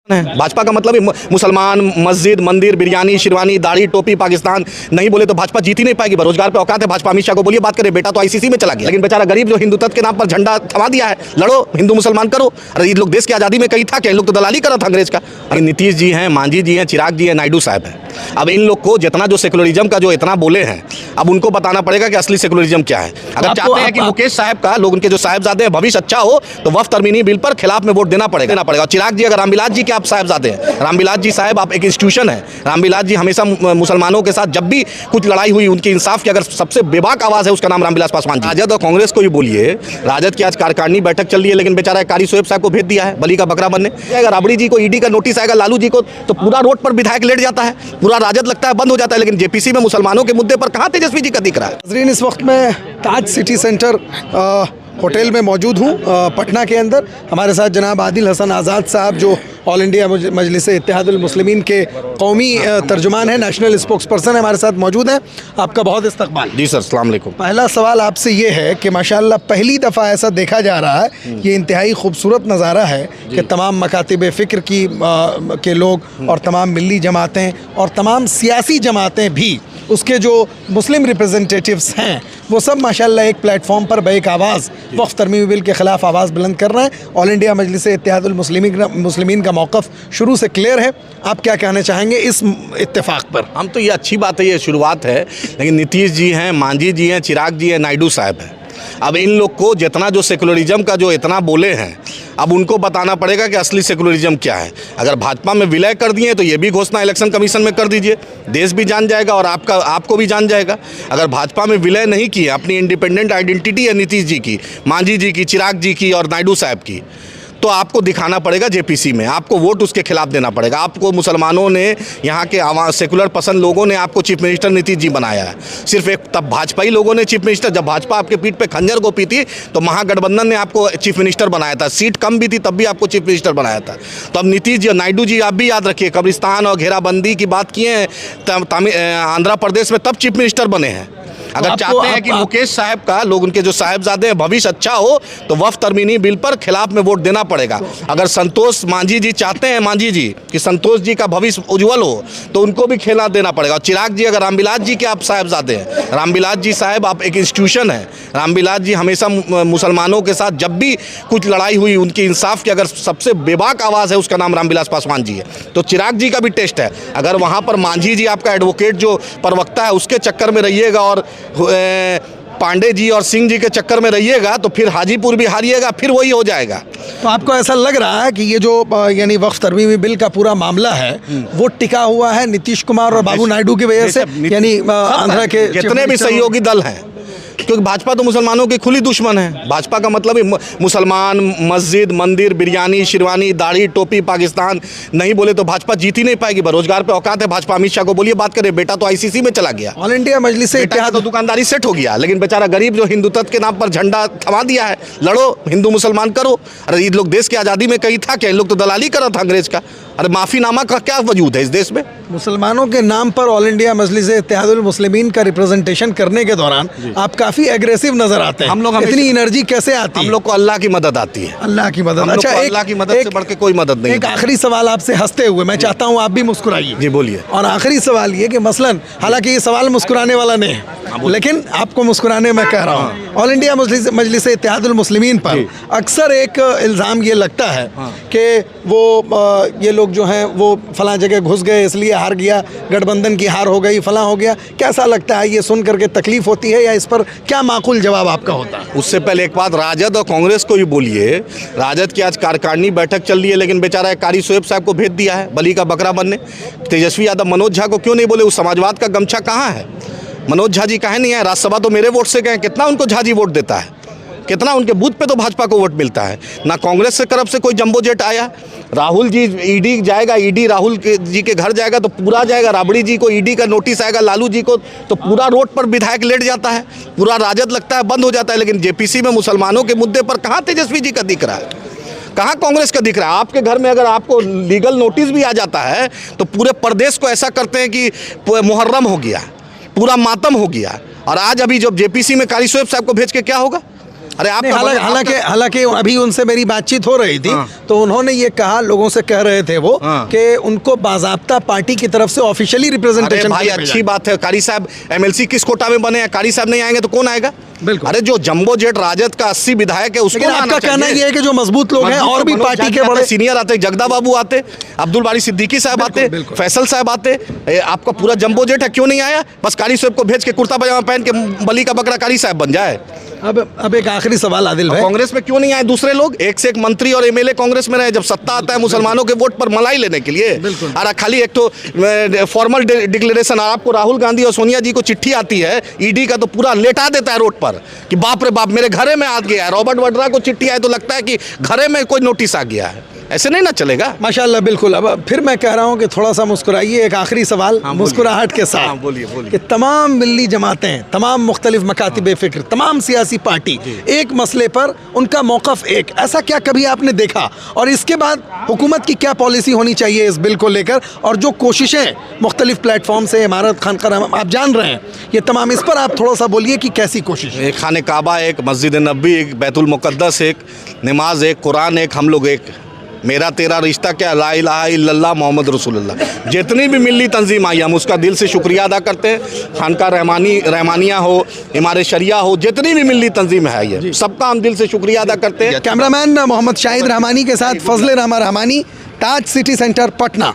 भाजपा का मतलब ही मुसलमान, मस्जिद, मंदिर, बिरयानी, शेरवानी, दाढ़ी, टोपी, पाकिस्तान नहीं बोले तो भाजपा जीत ही नहीं पाएगी। बेरोजगार पे औकात है भाजपा। अमित शाह को बोलिए बात करे, बेटा तो आईसीसी में चला गया, लेकिन बेचारा गरीब जो हिंदुत्व के नाम पर झंडा थमा दिया है, लड़ो हिंदू मुसलमान करो। अरे ये लोग देश की आज़ादी में कहीं था क्या? इन लोग तो दलाली करा था अंग्रेज का। अरे नीतीश जी हैं, मांझी जी हैं, चिराग जी हैं, नायडू साहब हैं। अब इन लोग को जितना जो सेकुलरिज्म का जो इतना बोले हैं, अब उनको बताना पड़ेगा कि असली सेकुलरिज्म क्या है। अगर चाहते हैं कि मुकेश साहब का, लोग उनके जो साहिबजादे हैं, भविष्य अच्छा हो, तो वक्फ तरमीमी बिल पर खिलाफ में वोट देना पड़ेगा। और चिराग जी, अगर रामविलास जी के आप साहिबजादे हैं, रामविलास जी साहब आप एक इंस्टीट्यूशन है। रामविलास जी हमेशा मुसलमानों के साथ जब भी कुछ लड़ाई हुई, उनकी इंसाफ की अगर सबसे बेबाक आवाज़ है, उसका नाम रामविलास पासवान जी। राजद और कांग्रेस को ही बोलिए, राजद की आज कार्यकारिणी बैठक चल रही है, लेकिन बेचारा कारी शोएब साहब को भेज दिया है बली का बकरा बनने। अगर राबड़ी जी को ईडी का नोटिस आएगा, लालू जी को, तो पूरा रोड पर विधायक लेट जाता है, पूरा राजद लगता है बंद हो जाता है। लेकिन जेपीसी में मुसलमानों के मुद्दे पर कहाँ तेजस्वी जी का दिख रहा है? नाज़रीन, इस वक्त मैं ताज सिटी सेंटर होटल में मौजूद हूँ पटना के अंदर। हमारे साथ जनाब आदिल हसन आज़ाद साहब, जो ऑल इंडिया मजलिस इत्तेहादुल मुस्लिमीन के कौमी तर्जुमान हैं, नेशनल स्पोक्स पर्सन है, हमारे साथ मौजूद हैं। आपका बहुत इस्तकबाल। जी सर, अस्सलाम वालेकुम। पहला सवाल आपसे ये है कि माशाल्लाह पहली दफ़ा ऐसा देखा जा रहा है, ये इंतहाई खूबसूरत नज़ारा है कि तमाम मकातिब फ़िक्र के लोग और तमाम मिली जमातें और तमाम सियासी जमातें भी, उसके जो मुस्लिम रिप्रेजेंटेटिव्स हैं, वो सब माशाल्लाह एक प्लेटफॉर्म पर बैक आवाज़ वक्फ तरमीमी बिल के ख़िलाफ़ आवाज़ बुलंद कर रहे हैं। ऑल इंडिया मजलिस इत्तेहादुल मुस्लिमीन का मौक़िफ़ शुरू से क्लियर है। आप क्या कहना चाहेंगे इस इत्तेफाक पर? हम तो ये अच्छी बात है, ये शुरुआत है, लेकिन नीतीश जी हैं, मांझी जी हैं, चिराग जी हैं, नायडू साहब हैं। अब इन लोग को जितना जो सेकुलरिज्म का जो इतना बोले हैं, अब उनको बताना पड़ेगा कि असली सेकुलरिज्म क्या है। अगर भाजपा में विलय कर दिए तो ये भी घोषणा इलेक्शन कमीशन में कर दीजिए, देश भी जान जाएगा और आपको भी जान जाएगा। अगर भाजपा में विलय नहीं किए, अपनी इंडिपेंडेंट आइडेंटिटी है नीतीश जी की, मांझी जी की, चिराग जी की और नायडू साहब की, तो आपको दिखाना पड़ेगा जेपीसी में, आपको वोट उसके खिलाफ देना पड़ेगा। आपको मुसलमानों ने, यहाँ के सेकुलर पसंद लोगों ने आपको चीफ मिनिस्टर नीतीश जी बनाया है। सिर्फ एक तब भाजपाई लोगों ने चीफ मिनिस्टर, जब भाजपा आपके पीठ पे खंजर गोपी थी तो महागठबंधन ने आपको चीफ मिनिस्टर बनाया था, सीट कम भी थी तब भी आपको चीफ मिनिस्टर बनाया था। तो अब नीतीश जी, नायडू जी, आप भी याद रखिए, कब्रिस्तान और घेराबंदी की बात किए हैं आंध्र प्रदेश में, तब चीफ मिनिस्टर बने हैं। अगर चाहते हैं कि मुकेश साहब का, लोग उनके जो साहिबजादे हैं, भविष्य अच्छा हो, तो वक्फ तरमीमी बिल पर खिलाफ में वोट देना पड़ेगा। अगर संतोष मांझी जी चाहते हैं, मांझी जी कि संतोष जी का भविष्य उज्जवल हो, तो उनको भी खेलना देना पड़ेगा। और चिराग जी, अगर रामविलास जी के आप साहिबजादे हैं, रामविलास जी साहब आप एक इंस्टीट्यूशन है। रामविलास जी हमेशा मुसलमानों के साथ जब भी कुछ लड़ाई हुई, उनकी इंसाफ की अगर सबसे बेबाक आवाज़ है, उसका नाम रामविलास पासवान जी है। तो चिराग जी का भी टेस्ट है। अगर वहाँ पर मांझी जी आपका एडवोकेट जो प्रवक्ता है, उसके चक्कर में रहिएगा और पांडे जी और सिंह जी के चक्कर में रहिएगा, तो फिर हाजीपुर भी हारिएगा, फिर वही हो जाएगा। तो आपको ऐसा लग रहा है कि ये जो यानी वक्फ तरमीमी बिल का पूरा मामला है, वो टिका हुआ है नीतीश कुमार और बाबू नायडू की वजह से, यानी आंध्र के जितने भी सहयोगी दल हैं, क्योंकि भाजपा तो मुसलमानों की खुली दुश्मन है। भाजपा का मतलब ही मुसलमान, मस्जिद, मंदिर, बिरयानी, शेरवानी, दाढ़ी, टोपी, पाकिस्तान नहीं बोले तो भाजपा जीत ही नहीं पाएगी। बेरोजगार पे औकात है भाजपा। अमित शाह को बोलिए बात करे, बेटा तो आईसीसी में चला गया, ऑल इंडिया मजलिस इत्तेहाद तो दुकानदारी सेट हो गया, लेकिन बेचारा गरीब जो हिंदुत्व के नाम पर झंडा थमा दिया है, लड़ो हिंदू मुसलमान करो। अरे ये लोग देश की आज़ादी में कहीं था क्या? इन लोग तो दलाली करा था अंग्रेज का। अरे माफ़ीनामा का क्या वजूद है इस देश में? मुसलमानों के नाम पर ऑल इंडिया मजलिस इत्तेहादुल मुस्लिमीन का रिप्रेजेंटेशन करने के दौरान आप काफ़ी एग्रेसिव नज़र आते हैं। हम लोग इतनी एनर्जी कैसे आती है? हम लोग को अल्लाह की मदद आती है। अल्लाह की मदद। अच्छा, अल्लाह की मदद से बढ़ के कोई मदद नहीं। एक आखिरी सवाल आपसे हंसते हुए, मैं चाहता हूँ आप भी मुस्कुराइए। जी बोलिए। और आखिरी सवाल ये कि मसलन, हालांकि ये सवाल मुस्कुराने वाला नहीं है, लेकिन आपको मुस्कुराने मैं कह रहा हूँ, ऑल इंडिया मजलिस इत्तेहादुल मुस्लिमीन पर अक्सर एक इल्ज़ाम ये लगता है कि वो ये लोग जो हैं वो फलां जगह घुस गए इसलिए हार गया, गठबंधन की हार हो गई, फलां हो गया। कैसा लगता है, ये सुन करके तकलीफ होती है, या इस पर क्या माकूल जवाब आपका होता है? उससे पहले एक बात राजद और कांग्रेस को ही बोलिए, राजद की आज कार्यकारिणी बैठक चल रही है, लेकिन बेचारा कारी शोएब साहब को भेज दिया है बली का बकरा बनने। तेजस्वी यादव मनोज झा को क्यों नहीं बोले? उस समाजवाद का गमछा कहाँ है? मनोज झा जी काहे नहीं आए? राज्यसभा तो मेरे वोट से गए, कितना उनको झा जी वोट देता है, कितना उनके बूथ पे तो भाजपा को वोट मिलता है। ना कांग्रेस से तरफ से कोई जंबो जेट आया। राहुल जी, ईडी जाएगा, ईडी राहुल जी के घर जाएगा तो पूरा जाएगा। राबड़ी जी को ईडी का नोटिस आएगा, लालू जी को, तो पूरा रोड पर विधायक लेट जाता है, पूरा राजद लगता है बंद हो जाता है। लेकिन जेपीसी में मुसलमानों के मुद्दे पर कहाँ तेजस्वी जी का दिख रहा है, कहाँ कांग्रेस का दिख रहा है? आपके घर में अगर आपको लीगल नोटिस भी आ जाता है तो पूरे प्रदेश को ऐसा करते हैं कि मुहर्रम हो गया, पूरा मातम हो गया। और आज अभी जब जेपीसी में कारी शोएब साहब को भेज के क्या होगा? अरे आप हालांकि अभी उनसे मेरी बातचीत हो रही थी, हाँ। तो उन्होंने ये कहा, लोगों से कह रहे थे वो हाँ। कि उनको बाज़ाब्ता पार्टी की तरफ से ऑफिशियली अरे रिप्रेजेंटेशन भाई अच्छी बात है, कारी साहब एमएलसी किस कोटा में बने हैं, कारी साहब नहीं आएंगे तो कौन आएगा? बिल्कुल। अरे जो जंबो जेट राजद का 80 विधायक है उसको लेकिन आना आपका कहना चाहिए। ये है कि जो मजबूत लोग हैं और भी मनोज पार्टी जाट के आते, बड़े सीनियर आते, जगदा बाबू आते, अब्दुल बारी सिद्दीकी साहब आते, बिल्कुल। फैसल साहब आते, आपका पूरा जंबो जेट है, क्यों नहीं आया? बस कारी साहब को भेज के कुर्ता पजामा पहन के बली का बकरा कारी साहब बन जाए। अब एक आखिरी सवाल आदिल भाई, कांग्रेस में क्यों नहीं आए दूसरे लोग? एक से एक मंत्री और एमएलए कांग्रेस में रहे, जब सत्ता आता है मुसलमानों के वोट पर मलाई लेने के लिए। बिल्कुल। और खाली एक तो फॉर्मल डिक्लेरेशन, आपको राहुल गांधी और सोनिया जी को चिट्ठी आती है ईडी का, तो पूरा लेटा देता है रोड पर कि बाप रे बाप मेरे घरे में आ गया है। रॉबर्ट वड्रा को चिट्ठी आए तो लगता है कि घरे में कोई नोटिस आ गया है। ऐसे नहीं ना चलेगा। माशाल्लाह, बिल्कुल। अब फिर मैं कह रहा हूँ कि थोड़ा सा मुस्कुराइए, एक आखिरी सवाल मुस्कुराहट के साथ। हाँ, बोलिए बोलिए। कि तमाम मिल्ली जमातें, तमाम मुख्तलिफ मकातिब फ़िक्र, तमाम सियासी पार्टी एक मसले पर उनका मौक़िफ़ एक, ऐसा क्या कभी आपने देखा? और इसके बाद हुकूमत की क्या पॉलिसी होनी चाहिए इस बिल को लेकर? और जो कोशिशें मुख्तलिफ प्लेटफॉर्म से, इमारत खानका आप जान रहे हैं, ये तमाम, इस पर आप थोड़ा सा बोलिए कि कैसी कोशिश है? एक खाने काबा, एक मस्जिद नबी, एक बैतुल मुक़द्दस, एक नमाज, एक कुरान, एक हम लोग, एक मेरा तेरा रिश्ता क्या, ला इलाहा इल्लल्लाह मोहम्मद रसूलुल्लाह। जितनी भी मिल्ली तंजीम आई हम उसका दिल से शुक्रिया अदा करते हैं। खानका रहमानिया हो, इमारत शरिया हो, जितनी भी मिल्ली तंजीम है ये सबका हम दिल से शुक्रिया अदा करते हैं। कैमरामैन मोहम्मद शाहिद रहमानी के साथ फजले रहमान रहमानी, ताज सिटी सेंटर, पटना।